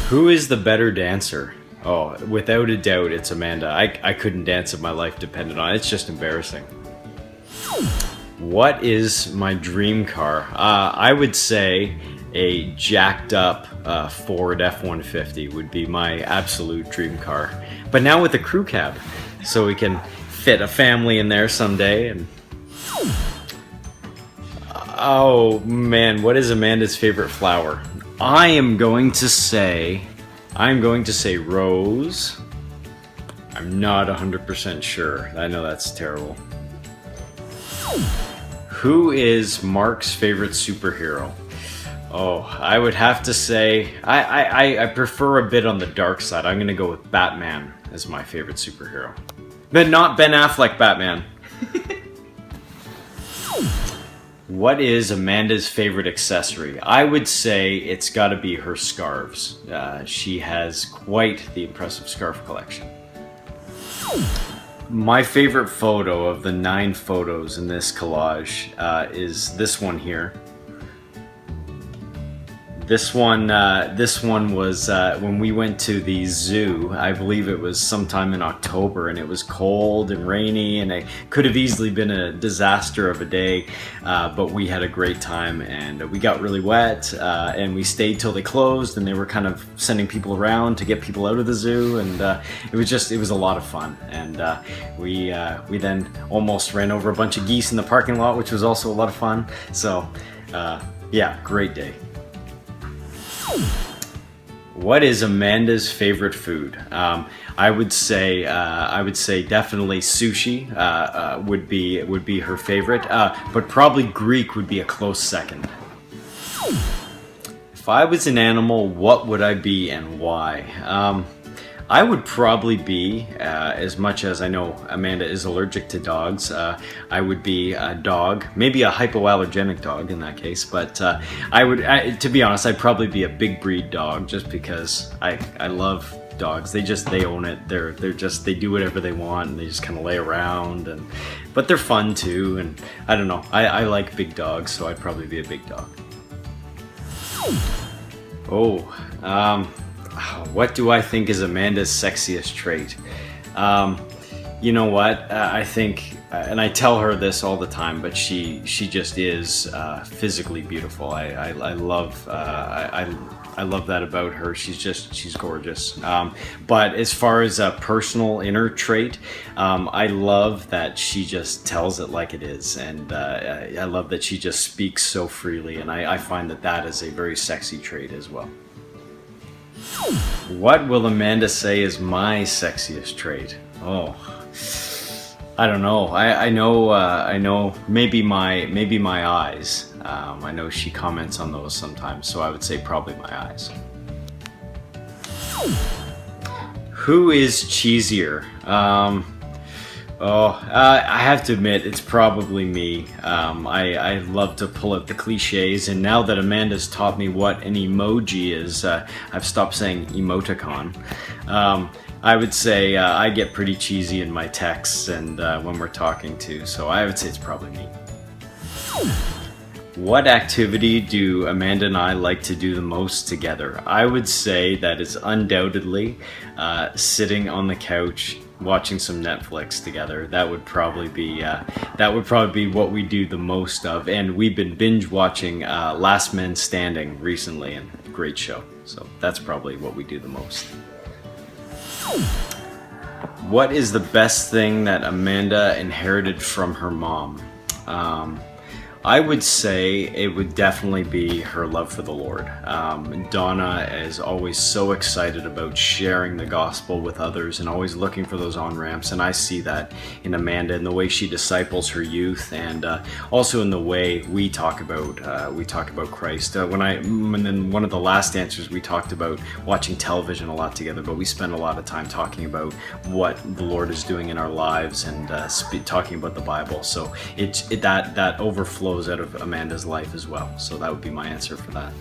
Who is the better dancer? Oh, without a doubt, it's Amanda. I couldn't dance if my life depended on it. It's just embarrassing. What is my dream car? I would say a jacked up Ford F-150 would be my absolute dream car. But now with a crew cab, so we can fit a family in there someday. And oh man, what is Amanda's favorite flower? I'm going to say rose. I'm not 100% sure. I know that's terrible. Who is Mark's favorite superhero? Oh, I would have to say I prefer a bit on the dark side. I'm gonna go with Batman as my favorite superhero, but not Ben Affleck Batman. What is Amanda's favorite accessory? I would say it's got to be her scarves. She has quite the impressive scarf collection. My favorite photo of the 9 photos in this collage is this one here. This one was when we went to the zoo. I believe it was sometime in October, and it was cold and rainy, and it could have easily been a disaster of a day, but we had a great time, and we got really wet, and we stayed till they closed, and they were kind of sending people around to get people out of the zoo, and it was a lot of fun, and we then almost ran over a bunch of geese in the parking lot, which was also a lot of fun. So yeah, great day. What is Amanda's favorite food? I would say definitely sushi would be her favorite, but probably Greek would be a close second. If I was an animal, what would I be and why? I would probably be, as much as I know Amanda is allergic to dogs, I would be a dog, maybe a hypoallergenic dog in that case, but to be honest, I'd probably be a big breed dog just because I love dogs. They own it. They do whatever they want, and they just kind of lay around, but they're fun too, and I don't know. I like big dogs, so I'd probably be a big dog. What do I think is Amanda's sexiest trait? You know what? I think, and I tell her this all the time, but she just is physically beautiful. I love that about her. She's gorgeous. But as far as a personal inner trait, I love that she just tells it like it is, and I love that she just speaks so freely, and I find that is a very sexy trait as well. What will Amanda say is my sexiest trait? Oh, I don't know. I know. Maybe my eyes. I know she comments on those sometimes, so I would say probably my eyes. Who is cheesier? I have to admit, it's probably me. I love to pull out the cliches, and now that Amanda's taught me what an emoji is, I've stopped saying emoticon. I would say I get pretty cheesy in my texts and when we're talking too, so I would say it's probably me. What activity do Amanda and I like to do the most together? I would say that is undoubtedly sitting on the couch watching some Netflix together. That would probably be what we do the most of, and we've been binge watching Last Man Standing recently, and great show. So that's probably what we do the most. What is the best thing that Amanda inherited from her mom? I would say it would definitely be her love for the Lord. Donna is always so excited about sharing the gospel with others and always looking for those on-ramps, and I see that in Amanda in the way she disciples her youth, and also in the way we talk about Christ. When in one of the last answers we talked about watching television a lot together, but we spend a lot of time talking about what the Lord is doing in our lives and talking about the Bible. So that overflows out of Amanda's life as well. So that would be my answer for that.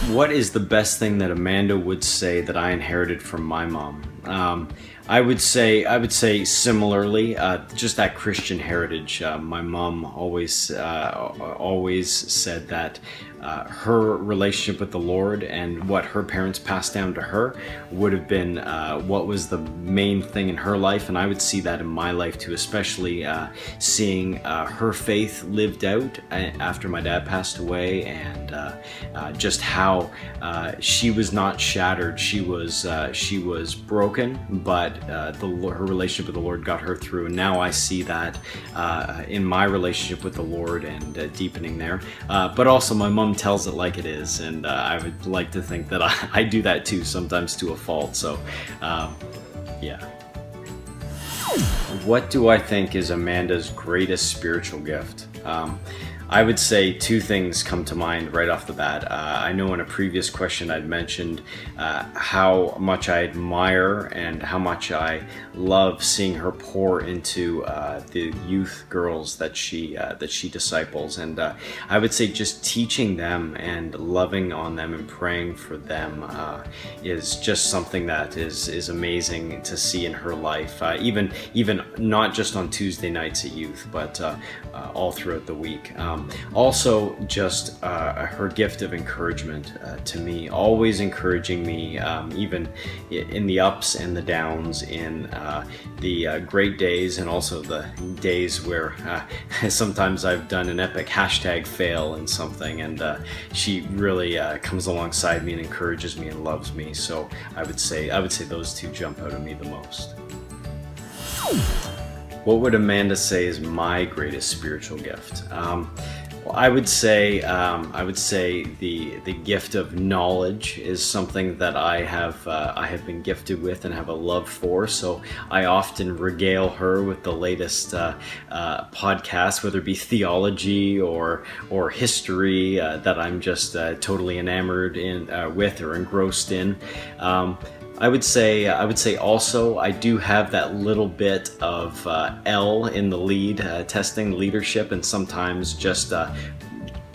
What is the best thing that Amanda would say that I inherited from my mom? I would say similarly, just that Christian heritage. My mom always said that her relationship with the Lord and what her parents passed down to her would have been what was the main thing in her life, and I would see that in my life too, especially seeing her faith lived out after my dad passed away, and just how she was not shattered. She was broken, but her relationship with the Lord got her through, and now I see that in my relationship with the Lord and deepening there. But also, my mom tells it like it is, and I would like to think that I do that too, sometimes to a fault. So, yeah. What do I think is Amanda's greatest spiritual gift? I would say two things come to mind right off the bat. I know in a previous question I'd mentioned how much I admire and how much I love seeing her pour into the youth girls that she disciples, and I would say just teaching them and loving on them and praying for them is just something that is amazing to see in her life. Even not just on Tuesday nights at youth, but all throughout the week. Also, just her gift of encouragement to me, always encouraging me, even in the ups and the downs, in the great days, and also the days where sometimes I've done an epic hashtag fail in something, and she really comes alongside me and encourages me and loves me. So I would say those two jump out at me the most. What would Amanda say is my greatest spiritual gift? Well, I would say the gift of knowledge is something that I have been gifted with and have a love for. So I often regale her with the latest podcasts, whether it be theology or history that I'm just totally enamored with or engrossed in. I would say also I do have that little bit of L in the lead, testing leadership, and sometimes just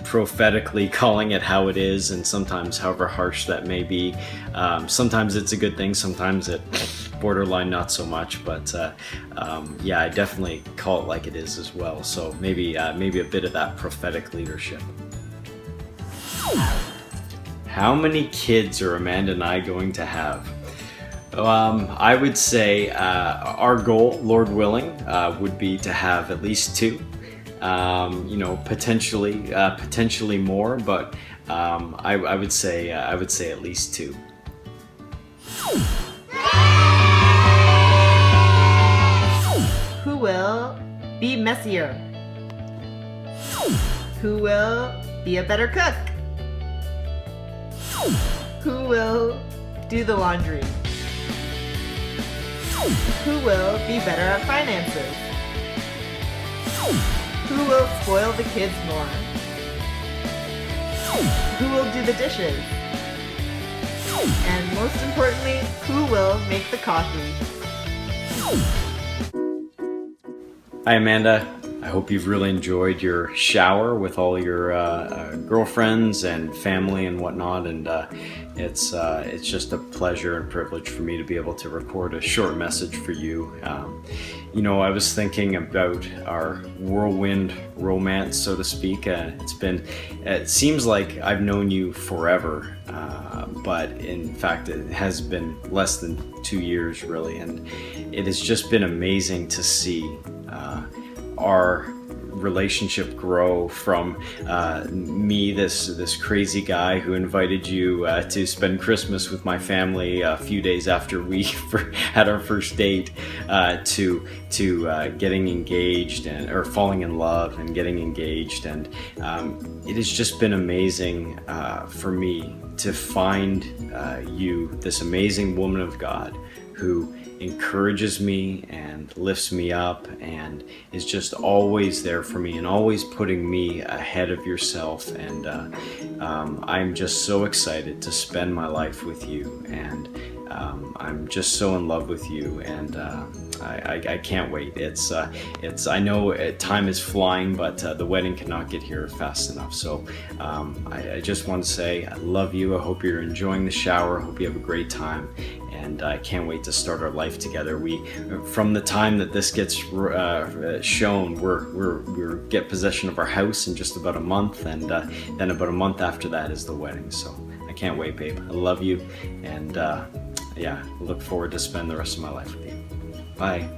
prophetically calling it how it is, and sometimes however harsh that may be. Sometimes it's a good thing, sometimes it borderline not so much, but yeah, I definitely call it like it is as well. So maybe a bit of that prophetic leadership. How many kids are Amanda and I going to have? I would say our goal, Lord willing, would be to have at least two. Potentially more, but I would say at least two. Who will be messier? Who will be a better cook? Who will do the laundry? Who will be better at finances? Who will spoil the kids more? Who will do the dishes? And most importantly, who will make the coffee? Hi Amanda, I hope you've really enjoyed your shower with all your girlfriends and family and whatnot, and it's just a pleasure and privilege for me to be able to record a short message for you. I was thinking about our whirlwind romance, so to speak. It seems like I've known you forever, but in fact it has been less than 2 years really, and it has just been amazing to see our relationship grow from me, this crazy guy who invited you to spend Christmas with my family a few days after we had our first date, to getting engaged or falling in love and getting engaged, and it has just been amazing for me to find you, this amazing woman of God who encourages me and lifts me up and is just always there for me and always putting me ahead of yourself, and I'm just so excited to spend my life with you, and I'm just so in love with you, and I can't wait. I know time is flying, but the wedding cannot get here fast enough. So I just want to say I love you. I hope you're enjoying the shower. I hope you have a great time. and I can't wait to start our life together. From the time that this gets shown, we're get possession of our house in just about a month, and then about a month after that is the wedding. So I can't wait, babe. I love you, and yeah, look forward to spend the rest of my life with you. Bye.